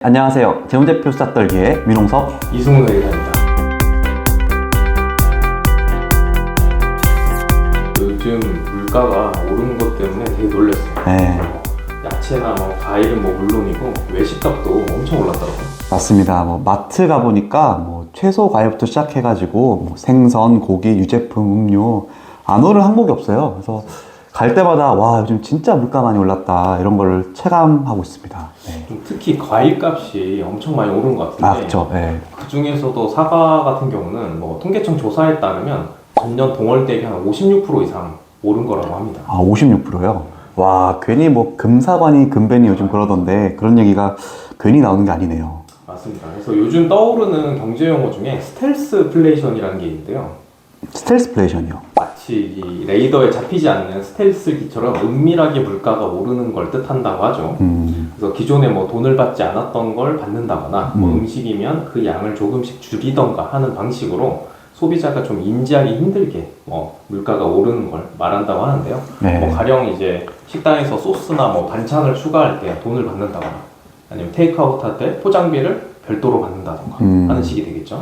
안녕하세요. 재무제표 수다 떨기의 민홍섭, 이승훈 회장입니다. 요즘 물가가 오르는 것 때문에 되게 놀랐어요. 네. 야채나 과일은 물론이고 외식값도 엄청 올랐더라고요. 맞습니다. 마트 가보니까 채소, 과일부터 시작해가지고 생선, 고기, 유제품, 음료 안 오를 항목이 없어요. 그래서 갈 때마다 와, 요즘 진짜 물가 많이 올랐다 이런 걸 체감하고 있습니다. 네. 특히 과일값이 엄청 많이 오른 것 같은데 그렇죠. 네. 그 중에서도 사과 같은 경우는 통계청 조사에 따르면 전년 동월 대비 한 56% 이상 오른 거라고 합니다. 아, 56%요? 와, 괜히 금사과니 금배니 요즘 그러던데 그런 얘기가 괜히 나오는 게 아니네요. 맞습니다. 그래서 요즘 떠오르는 경제 용어 중에 스텔스플레이션이라는 게 있는데요. 스텔스플레이션이요? 마치 이 레이더에 잡히지 않는 스텔스기처럼 은밀하게 물가가 오르는 걸 뜻한다고 하죠. 그래서 기존에 돈을 받지 않았던 걸 받는다거나 음식이면 그 양을 조금씩 줄이던가 하는 방식으로 소비자가 좀 인지하기 힘들게 물가가 오르는 걸 말한다고 하는데요. 네. 가령 이제 식당에서 소스나 반찬을 추가할 때 돈을 받는다거나 아니면 테이크아웃 할 때 포장비를 별도로 받는다던가 하는 식이 되겠죠.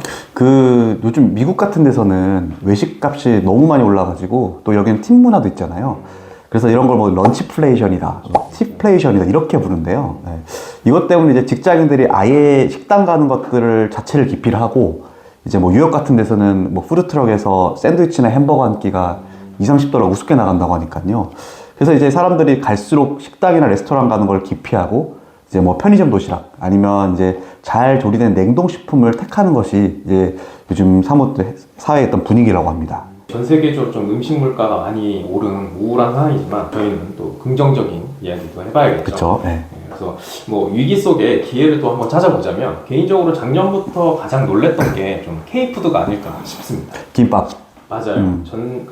요즘 미국 같은 데서는 외식값이 너무 많이 올라가지고 또 여기는 팀 문화도 있잖아요. 그래서 이런 걸 런치플레이션이다, 팁플레이션이다 이렇게 부른대요. 네. 이것 때문에 이제 직장인들이 아예 식당 가는 것들을 자체를 기피를 하고 이제 유럽 같은 데서는 푸드트럭에서 샌드위치나 햄버거 한 끼가 20~30$ 우습게 나간다고 하니까요. 그래서 이제 사람들이 갈수록 식당이나 레스토랑 가는 걸 기피하고 이제 편의점 도시락 아니면 이제 잘 조리된 냉동식품을 택하는 것이 이제 요즘 사회의 어떤 분위기라고 합니다. 전 세계적으로 좀 음식 물가가 많이 오른 우울한 상황이지만 저희는 또 긍정적인 이야기도 해봐야겠죠. 그렇죠. 네. 그래서 위기 속에 기회를 또 한번 찾아보자면 개인적으로 작년부터 가장 놀랬던 게 좀 K푸드가 아닐까 싶습니다. 김밥. 맞아요. 전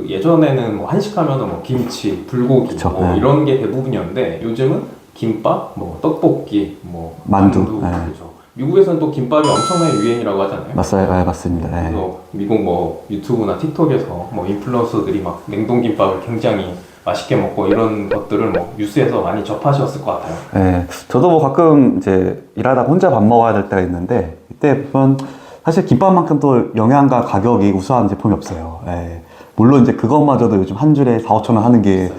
예전에는 한식하면은 김치, 불고기 네. 이런 게 대부분이었는데 요즘은 김밥, 떡볶이, 만두. 네. 그렇죠. 미국에서는 또 김밥이 엄청나게 유행이라고 하잖아요. 맞아요. 네, 맞습니다. 네. 그래서 미국 유튜브나 틱톡에서 인플루언서들이 냉동김밥을 굉장히 맛있게 먹고 이런 것들을 뉴스에서 많이 접하셨을 것 같아요. 네. 저도 가끔 이제 일하다가 혼자 밥 먹어야 될 때가 있는데 이때 보면 사실 김밥만큼 또 영양과 가격이 우수한 제품이 없어요. 네. 물론 이제 그것마저도 요즘 한 줄에 4~5천 원 하는 게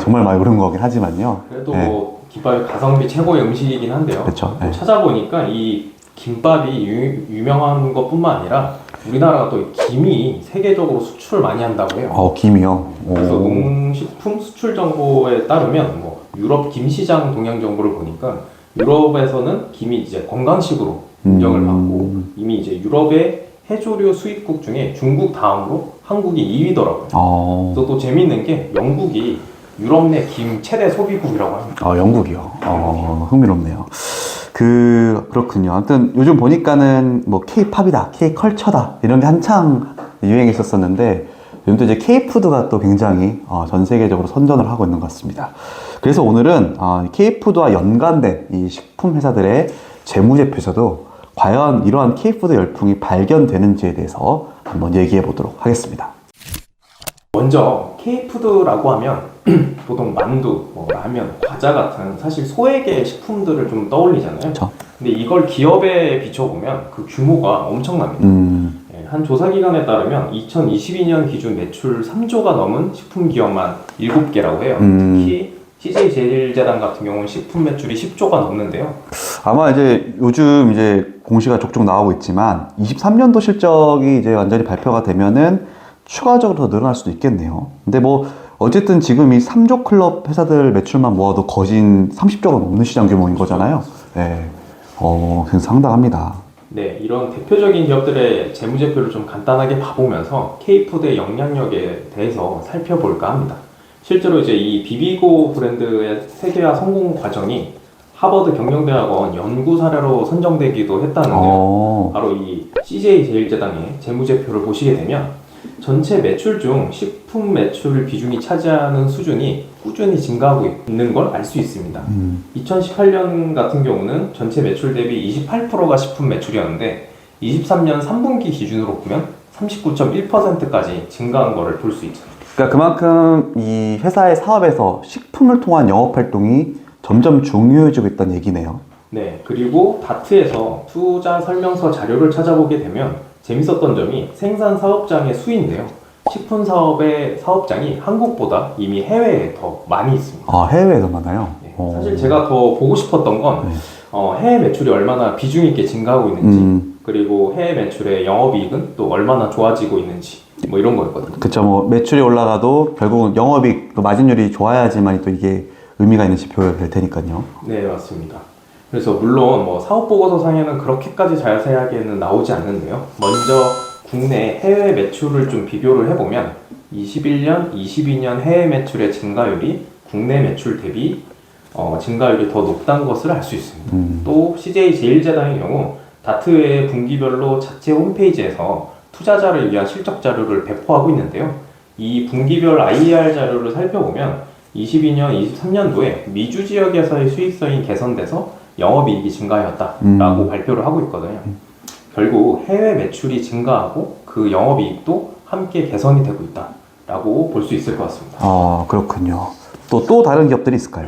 정말 많이 오른 거긴 하지만요. 그래도 김밥이 가성비 최고의 음식이긴 한데요. 그렇죠. 찾아보니까 이 김밥이 유명한 것뿐만 아니라 우리나라가 또 김이 세계적으로 수출을 많이 한다고 해요. 김이요? 그래서 농식품 수출 정보에 따르면 유럽 김 시장 동향 정보를 보니까 유럽에서는 김이 이제 건강식으로 인정을 받고 이미 이제 유럽의 해조류 수입국 중에 중국 다음으로 한국이 2위더라고요. 그래서 또 재밌는 게 영국이 유럽 내 김 최대 소비국이라고 합니다. 영국이요? 흥미롭네요. 그렇군요. 아무튼 요즘 보니까는 K-팝이다, K-컬처다 이런 게 한창 유행했었었는데 요즘 또 이제 K-푸드가 또 굉장히 전 세계적으로 선전을 하고 있는 것 같습니다. 그래서 오늘은 K-푸드와 연관된 이 식품 회사들의 재무제표에서도 과연 이러한 K-푸드 열풍이 발견되는지에 대해서 한번 얘기해 보도록 하겠습니다. 먼저 K푸드라고 하면 보통 만두, 라면, 과자 같은 사실 소액의 식품들을 좀 떠올리잖아요. 그렇죠. 근데 이걸 기업에 비춰보면 그 규모가 엄청납니다. 한 조사기관에 따르면 2022년 기준 매출 3조가 넘은 식품 기업만 7개라고 해요. 특히 CJ제일제당 같은 경우는 식품 매출이 10조가 넘는데요. 아마 이제 요즘 이제 공시가 족족 나오고 있지만 23년도 실적이 이제 완전히 발표가 되면은 추가적으로 더 늘어날 수도 있겠네요. 근데 어쨌든 지금 이 3조 클럽 회사들 매출만 모아도 거진 30조가 넘는 시장 규모인 거잖아요. 네. 상당합니다. 네, 이런 대표적인 기업들의 재무제표를 좀 간단하게 봐보면서 K푸드의 영향력에 대해서 살펴볼까 합니다. 실제로 이제 이 비비고 브랜드의 세계화 성공 과정이 하버드 경영대학원 연구 사례로 선정되기도 했다는데요. 바로 이 CJ제일제당의 재무제표를 보시게 되면 전체 매출 중 식품 매출 비중이 차지하는 수준이 꾸준히 증가하고 있는 걸 알 수 있습니다. 2018년 같은 경우는 전체 매출 대비 28%가 식품 매출이었는데 23년 3분기 기준으로 보면 39.1%까지 증가한 거를 볼 수 있죠. 그러니까 그만큼 이 회사의 사업에서 식품을 통한 영업 활동이 점점 중요해지고 있다는 얘기네요. 네, 그리고 다트에서 투자 설명서 자료를 찾아보게 되면 재밌었던 점이 생산 사업장의 수인데요. 식품 사업의 사업장이 한국보다 이미 해외에 더 많이 있습니다. 아, 해외에서 많아요? 네, 사실 제가 더 보고 싶었던 건 해외 매출이 얼마나 비중 있게 증가하고 있는지 그리고 해외 매출의 영업이익은 또 얼마나 좋아지고 있는지 뭐 이런 거였거든요. 그쵸, 뭐 매출이 올라가도 결국은 영업이익, 또 마진율이 좋아야지만 또 이게 의미가 있는 지표가 될 테니까요. 네, 맞습니다. 그래서 물론 뭐 사업 보고서 상에는 그렇게까지 자세하게는 나오지 않는데요. 먼저 국내 해외 매출을 좀 비교를 해보면 21년, 22년 해외 매출의 증가율이 국내 매출 대비 증가율이 더 높다는 것을 알 수 있습니다. 또 CJ 제일제당의 경우 다트의 분기별로 자체 홈페이지에서 투자자를 위한 실적 자료를 배포하고 있는데요. 이 분기별 IER 자료를 살펴보면 22년, 23년도에 미주 지역에서의 수익성이 개선돼서 영업이익이 증가하였다라고 발표를 하고 있거든요. 결국 해외 매출이 증가하고 그 영업이익도 함께 개선이 되고 있다라고 볼 수 있을 것 같습니다. 아, 그렇군요. 또 다른 기업들이 있을까요?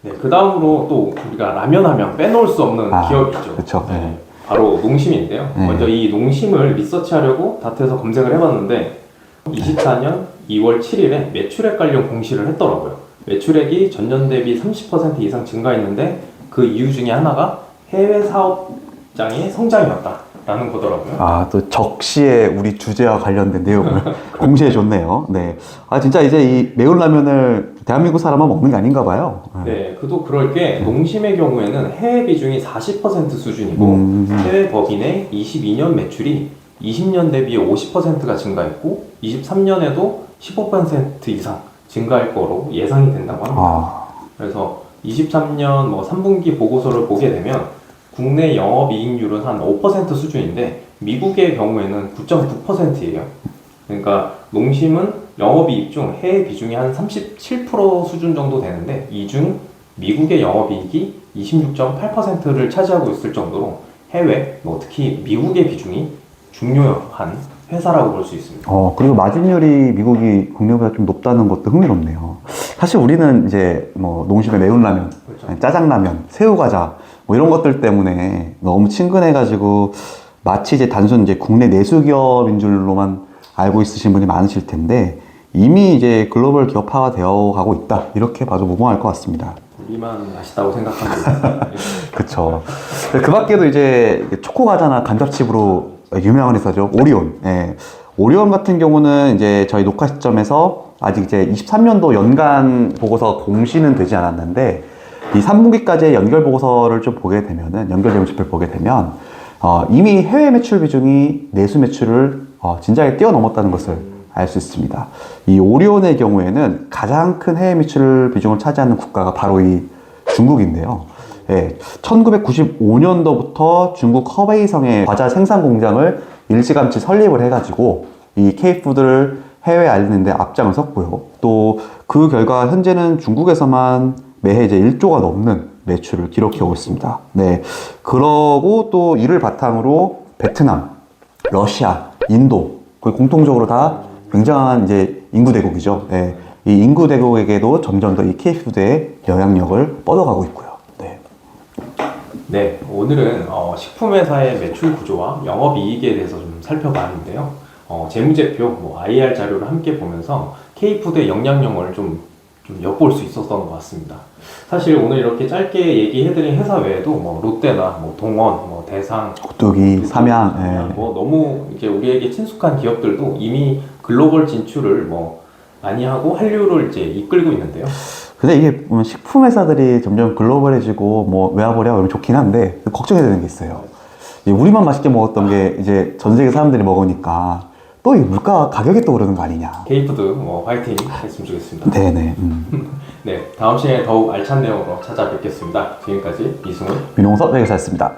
네, 그 다음으로 또 우리가 라면 하면 빼놓을 수 없는 기업이죠. 그쵸. 네, 바로 농심인데요. 네. 먼저 이 농심을 리서치하려고 다트에서 검색을 해봤는데 24년 2월 7일에 매출액 관련 공시를 했더라고요. 매출액이 전년 대비 30% 이상 증가했는데 그 이유 중에 하나가 해외 사업장의 성장이었다라는 거더라고요. 아, 또 적시에 우리 주제와 관련된 내용을 공시해 줬네요. 네. 아, 진짜 이제 이 매운 라면을 대한민국 사람만 먹는 게 아닌가 봐요. 네, 그도 그럴 게 농심의 경우에는 해외 비중이 40% 수준이고 해외 법인의 22년 매출이 20년 대비 50%가 증가했고 23년에도 15% 이상 증가할 거로 예상이 된다고 합니다. 그래서 23년 뭐 3분기 보고서를 보게 되면 국내 영업이익률은 한 5% 수준인데 미국의 경우에는 9.9%예요. 그러니까 농심은 영업이익 중 해외 비중이 한 37% 수준 정도 되는데 이 중 미국의 영업이익이 26.8%를 차지하고 있을 정도로 해외, 뭐 특히 미국의 비중이 중요한 회사라고 볼 수 있습니다. 그리고 마진율이 미국이 국내보다 좀 높다는 것도 흥미롭네요. 사실 우리는 이제 뭐 농심의 매운 라면, 그렇죠. 짜장라면, 새우과자 뭐 이런 것들 때문에 너무 친근해가지고 마치 이제 단순 이제 국내 내수기업인 줄로만 알고 있으신 분이 많으실 텐데 이미 이제 글로벌 기업화가 되어 가고 있다 이렇게 봐도 무방할 것 같습니다. 우리만 맛있다고 생각합니다. 그쵸. 그 밖에도 이제 초코과자나 감자칩으로 유명한 회사죠. 오리온. 예. 오리온 같은 경우는 이제 저희 녹화 시점에서 아직 이제 23년도 연간 보고서 공시는 되지 않았는데 이 3분기까지의 연결 보고서를 좀 보게 되면은 연결 재무지표를 보게 되면 이미 해외 매출 비중이 내수 매출을 진작에 뛰어넘었다는 것을 알 수 있습니다. 이 오리온의 경우에는 가장 큰 해외 매출 비중을 차지하는 국가가 바로 이 중국인데요. 예, 1995년도부터 중국 허베이성에 과자 생산 공장을 일찌감치 설립을 해가지고 이 K푸드를 해외에 알리는데 앞장을 섰고요. 또 그 결과 현재는 중국에서만 매해 이제 1조가 넘는 매출을 기록해오고 있습니다. 네, 그러고 또 이를 바탕으로 베트남, 러시아, 인도 거의 공통적으로 다 굉장한 이제 인구 대국이죠. 네, 이 인구 대국에게도 점점 더 이 K푸드의 영향력을 뻗어가고 있고요. 네, 오늘은 식품회사의 매출 구조와 영업이익에 대해서 좀 살펴봤는데요. 재무제표, 뭐 IR 자료를 함께 보면서 K푸드의 영향력을 좀 엿볼 수 있었던 것 같습니다. 사실 오늘 이렇게 짧게 얘기해드린 회사 외에도 뭐 롯데나 뭐 동원, 뭐 대상, 곱두기, 삼양, 뭐 너무 이제 우리에게 친숙한 기업들도 이미 글로벌 진출을 뭐 많이 하고 한류를 이제 이끌고 있는데요. 근데 이게 보면 식품 회사들이 점점 글로벌해지고 뭐 외화벌이야 이러면 좋긴 한데 걱정해야 되는 게 있어요. 우리만 맛있게 먹었던 게 이제 전 세계 사람들이 먹으니까 또 이 물가 가격이 또 오르는 거 아니냐. K푸드 뭐 화이팅 했으면 좋겠습니다. 네네. 네, 다음 시간에 더욱 알찬 내용으로 찾아뵙겠습니다. 지금까지 이승훈, 민홍섭 회계사였습니다.